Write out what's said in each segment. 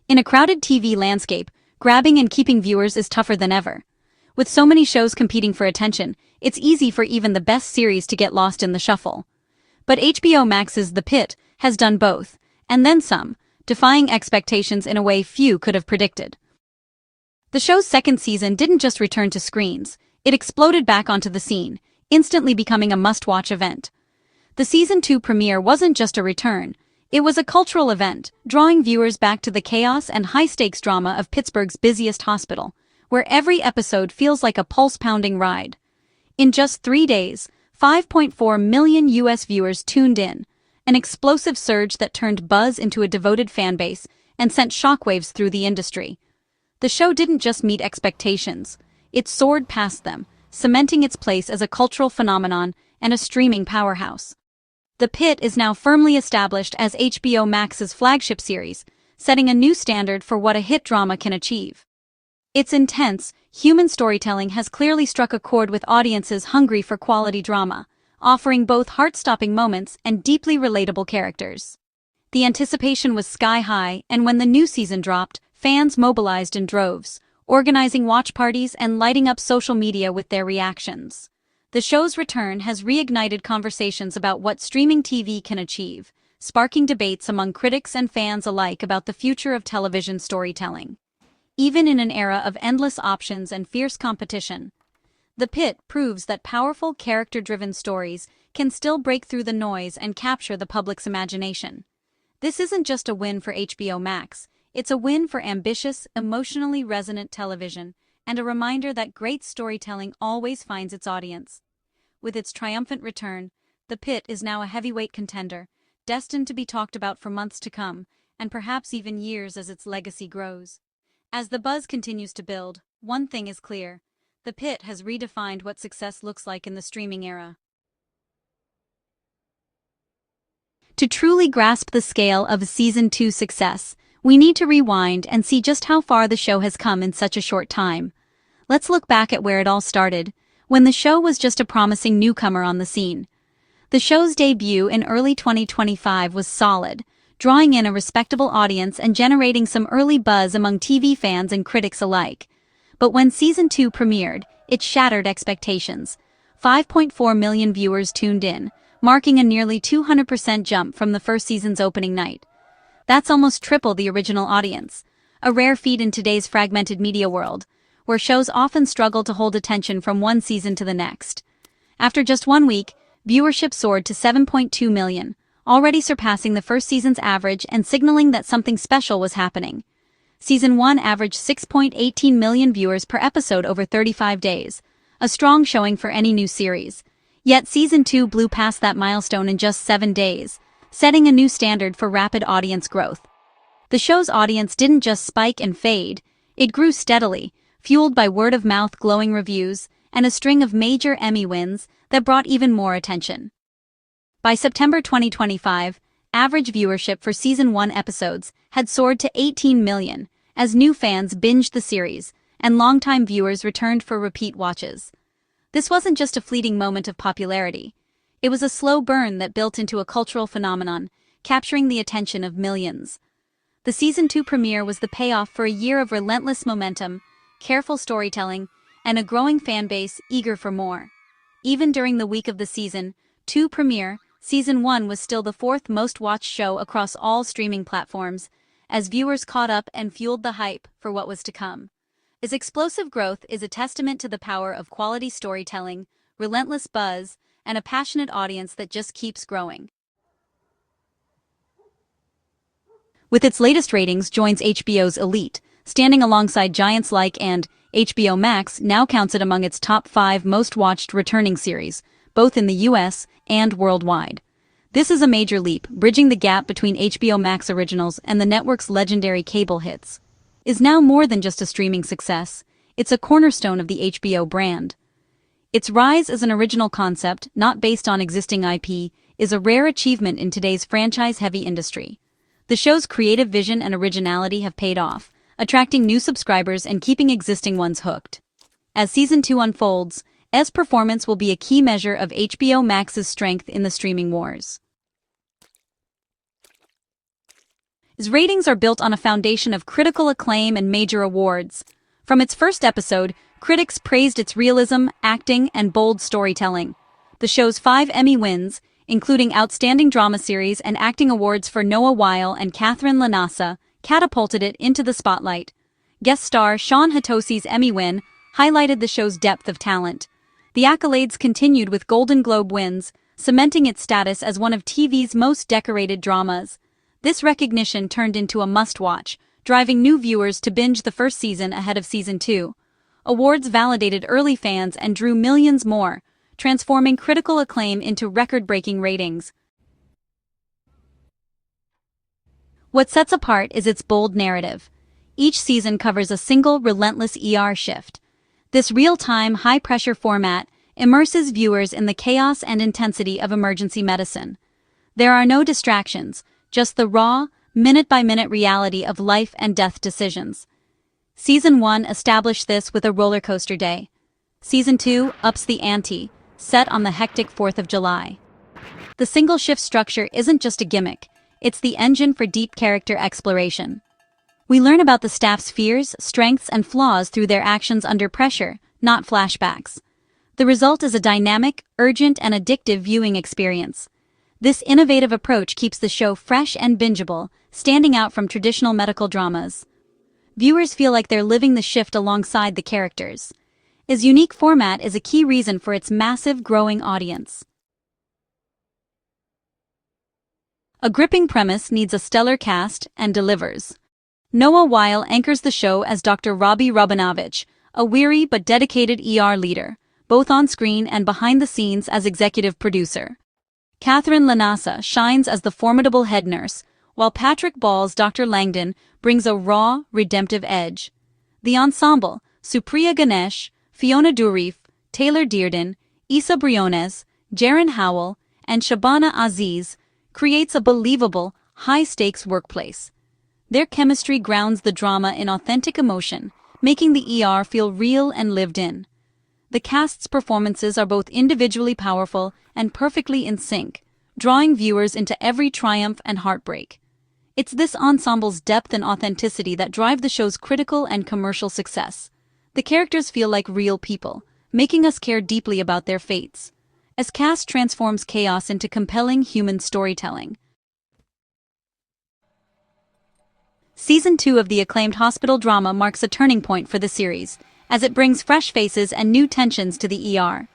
In a crowded TV landscape, grabbing and keeping viewers is tougher than ever. With so many shows competing for attention, it's easy for even the best series to get lost in the shuffle. But HBO Max's The Pitt has done both, and then some, defying expectations in a way few could have predicted. The show's second season didn't just return to screens, it exploded back onto the scene, instantly becoming a must-watch event. The Season 2 premiere wasn't just a return, it was a cultural event, drawing viewers back to the chaos and high-stakes drama of Pittsburgh's busiest hospital, where every episode feels like a pulse-pounding ride. In just 3 days, 5.4 million US viewers tuned in, an explosive surge that turned buzz into a devoted fanbase and sent shockwaves through the industry. The show didn't just meet expectations, it soared past them, cementing its place as a cultural phenomenon and a streaming powerhouse. The Pitt is now firmly established as HBO Max's flagship series, setting a new standard for what a hit drama can achieve. Its intense, human storytelling has clearly struck a chord with audiences hungry for quality drama, offering both heart-stopping moments and deeply relatable characters. The anticipation was sky-high, and when the new season dropped, fans mobilized in droves, organizing watch parties and lighting up social media with their reactions. The show's return has reignited conversations about what streaming TV can achieve, sparking debates among critics and fans alike about the future of television storytelling. Even in an era of endless options and fierce competition, The Pitt proves that powerful character-driven stories can still break through the noise and capture the public's imagination. This isn't just a win for HBO Max, it's a win for ambitious, emotionally resonant television, and a reminder that great storytelling always finds its audience. With its triumphant return, The Pitt is now a heavyweight contender, destined to be talked about for months to come, and perhaps even years as its legacy grows. As the buzz continues to build, one thing is clear: The Pitt has redefined what success looks like in the streaming era. To truly grasp the scale of Season 2 success, we need to rewind and see just how far the show has come in such a short time. Let's look back at where it all started, when the show was just a promising newcomer on the scene. The show's debut in early 2025 was solid, drawing in a respectable audience and generating some early buzz among TV fans and critics alike. But when Season 2 premiered, it shattered expectations. 5.4 million viewers tuned in, marking a nearly 200% jump from the first season's opening night. That's almost triple the original audience, a rare feat in today's fragmented media world, where shows often struggle to hold attention from one season to the next. After just 1 week, viewership soared to 7.2 million, already surpassing the first season's average and signaling that something special was happening. Season 1 averaged 6.18 million viewers per episode over 35 days, a strong showing for any new series. Yet Season 2 blew past that milestone in just 7 days, setting a new standard for rapid audience growth. The show's audience didn't just spike and fade, it grew steadily, fueled by word-of-mouth glowing reviews and a string of major Emmy wins that brought even more attention. By September 2025, average viewership for Season 1 episodes had soared to 18 million, as new fans binged the series, and longtime viewers returned for repeat watches. This wasn't just a fleeting moment of popularity. It was a slow burn that built into a cultural phenomenon, capturing the attention of millions. The Season 2 premiere was the payoff for a year of relentless momentum, careful storytelling, and a growing fan base eager for more. Even during the week of the Season 2 premiere, Season 1 was still the fourth most-watched show across all streaming platforms, as viewers caught up and fueled the hype for what was to come. Its explosive growth is a testament to the power of quality storytelling, relentless buzz, and a passionate audience that just keeps growing. With its latest ratings joins HBO's elite, standing alongside giants like and HBO Max now counts it among its top 5 most-watched returning series, both in the US and worldwide. This is a major leap, bridging the gap between HBO Max originals and the network's legendary cable hits. Is now more than just a streaming success, it's a cornerstone of the HBO brand. Its rise as an original concept, not based on existing IP, is a rare achievement in today's franchise-heavy industry. The show's creative vision and originality have paid off, attracting new subscribers and keeping existing ones hooked. As Season 2 unfolds, its performance will be a key measure of HBO Max's strength in the streaming wars. Its ratings are built on a foundation of critical acclaim and major awards. From its first episode, critics praised its realism, acting, and bold storytelling. The show's 5 Emmy wins, including Outstanding Drama Series and acting awards for Noah Weil and Catherine Lanasa, catapulted it into the spotlight. Guest star Sean Hatosi's Emmy win highlighted the show's depth of talent. The accolades continued with Golden Globe wins, cementing its status as one of TV's most decorated dramas. This recognition turned into a must-watch, driving new viewers to binge the first season ahead of season 2. Awards validated early fans and drew millions more, transforming critical acclaim into record-breaking ratings. What sets apart is its bold narrative. Each season covers a single, relentless shift. This real-time, high-pressure format immerses viewers in the chaos and intensity of emergency medicine. There are no distractions, just the raw, minute-by-minute reality of life and death decisions. Season 1 established this with a roller coaster day. Season 2 ups the ante, set on the hectic 4th of July. The single-shift structure isn't just a gimmick, it's the engine for deep character exploration. We learn about the staff's fears, strengths, and flaws through their actions under pressure, not flashbacks. The result is a dynamic, urgent, and addictive viewing experience. This innovative approach keeps the show fresh and bingeable, standing out from traditional medical dramas. Viewers feel like they're living the shift alongside the characters. Its unique format is a key reason for its massive, growing audience. A gripping premise needs a stellar cast and delivers. Noah Weil anchors the show as Dr. Robbie Rabinovich, a weary but dedicated leader, both on screen and behind the scenes as executive producer. Catherine Lanasa shines as the formidable head nurse, while Patrick Ball's Dr. Langdon brings a raw, redemptive edge. The ensemble, Supriya Ganesh, Fiona Durif, Taylor Dearden, Issa Briones, Jaron Howell, and Shabana Aziz, creates a believable, high-stakes workplace. Their chemistry grounds the drama in authentic emotion, making the feel real and lived in. The cast's performances are both individually powerful and perfectly in sync, drawing viewers into every triumph and heartbreak. It's this ensemble's depth and authenticity that drive the show's critical and commercial success. The characters feel like real people, making us care deeply about their fates, as cast transforms chaos into compelling human storytelling. Season 2 of the acclaimed hospital drama marks a turning point for the series, as it brings fresh faces and new tensions to the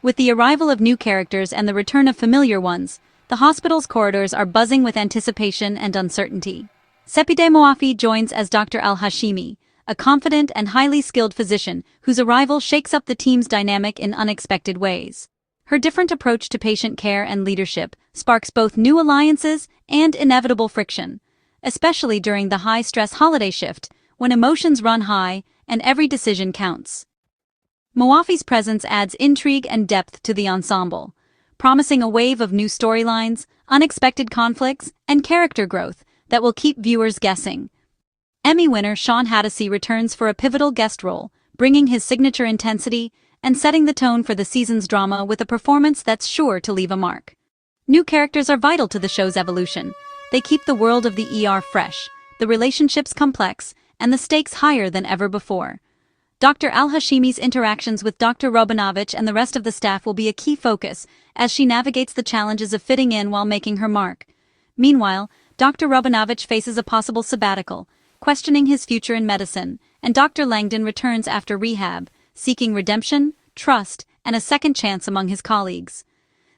With the arrival of new characters and the return of familiar ones, the hospital's corridors are buzzing with anticipation and uncertainty. Sepideh Moafi joins as Dr. Al-Hashimi, a confident and highly skilled physician whose arrival shakes up the team's dynamic in unexpected ways. Her different approach to patient care and leadership sparks both new alliances and inevitable friction, especially during the high-stress holiday shift, when emotions run high and every decision counts. Moafi's presence adds intrigue and depth to the ensemble, promising a wave of new storylines, unexpected conflicts, and character growth that will keep viewers guessing. Emmy winner Sean Hattie returns for a pivotal guest role, bringing his signature intensity and setting the tone for the season's drama with a performance that's sure to leave a mark. New characters are vital to the show's evolution. They keep the world of the fresh, the relationships complex, and the stakes higher than ever before. Dr. Al-Hashimi's interactions with Dr. Rabinovich and the rest of the staff will be a key focus as she navigates the challenges of fitting in while making her mark. Meanwhile, Dr. Rabinovich faces a possible sabbatical, questioning his future in medicine, and Dr. Langdon returns after rehab, seeking redemption, trust, and a second chance among his colleagues.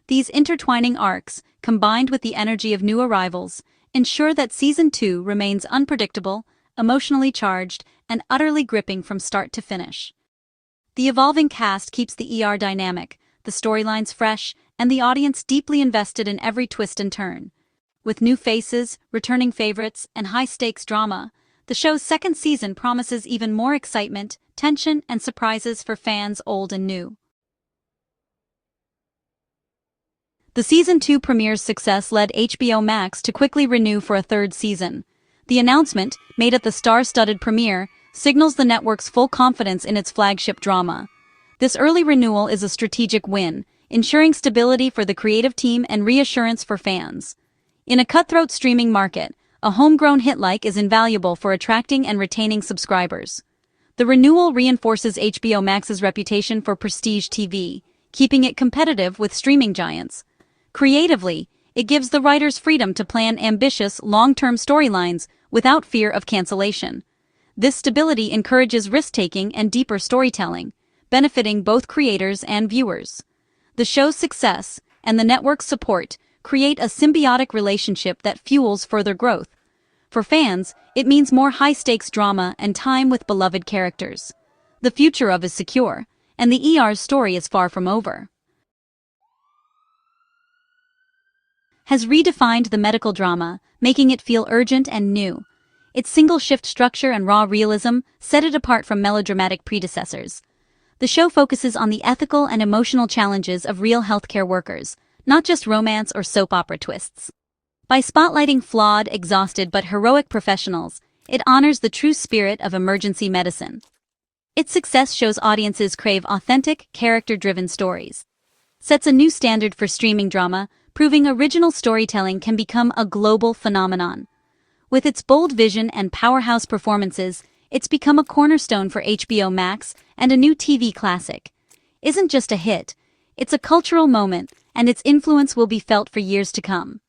These intertwining arcs, combined with the energy of new arrivals, ensure that Season 2 remains unpredictable, emotionally charged, and utterly gripping from start to finish. The evolving cast keeps the dynamic, the storylines fresh, and the audience deeply invested in every twist and turn. With new faces, returning favorites, and high-stakes drama, the show's second season promises even more excitement, tension, and surprises for fans old and new. The Season 2 premiere's success led HBO Max to quickly renew for a third season. The announcement, made at the star-studded premiere, signals the network's full confidence in its flagship drama. This early renewal is a strategic win, ensuring stability for the creative team and reassurance for fans. In a cutthroat streaming market, a homegrown hit like is invaluable for attracting and retaining subscribers. The renewal reinforces HBO Max's reputation for prestige TV, keeping it competitive with streaming giants. Creatively, it gives the writers freedom to plan ambitious, long-term storylines without fear of cancellation. This stability encourages risk-taking and deeper storytelling, benefiting both creators and viewers. The show's success and the network's support create a symbiotic relationship that fuels further growth. For fans, it means more high-stakes drama and time with beloved characters. The future of is secure, and the ER's story is far from over. Has redefined the medical drama, making it feel urgent and new. Its single-shift structure and raw realism set it apart from melodramatic predecessors. The show focuses on the ethical and emotional challenges of real healthcare workers, not just romance or soap opera twists. By spotlighting flawed, exhausted but heroic professionals, it honors the true spirit of emergency medicine. Its success shows audiences crave authentic, character-driven stories. Sets a new standard for streaming drama, proving original storytelling can become a global phenomenon. With its bold vision and powerhouse performances, it's become a cornerstone for HBO Max and a new TV classic. Isn't just a hit, it's a cultural moment, and its influence will be felt for years to come.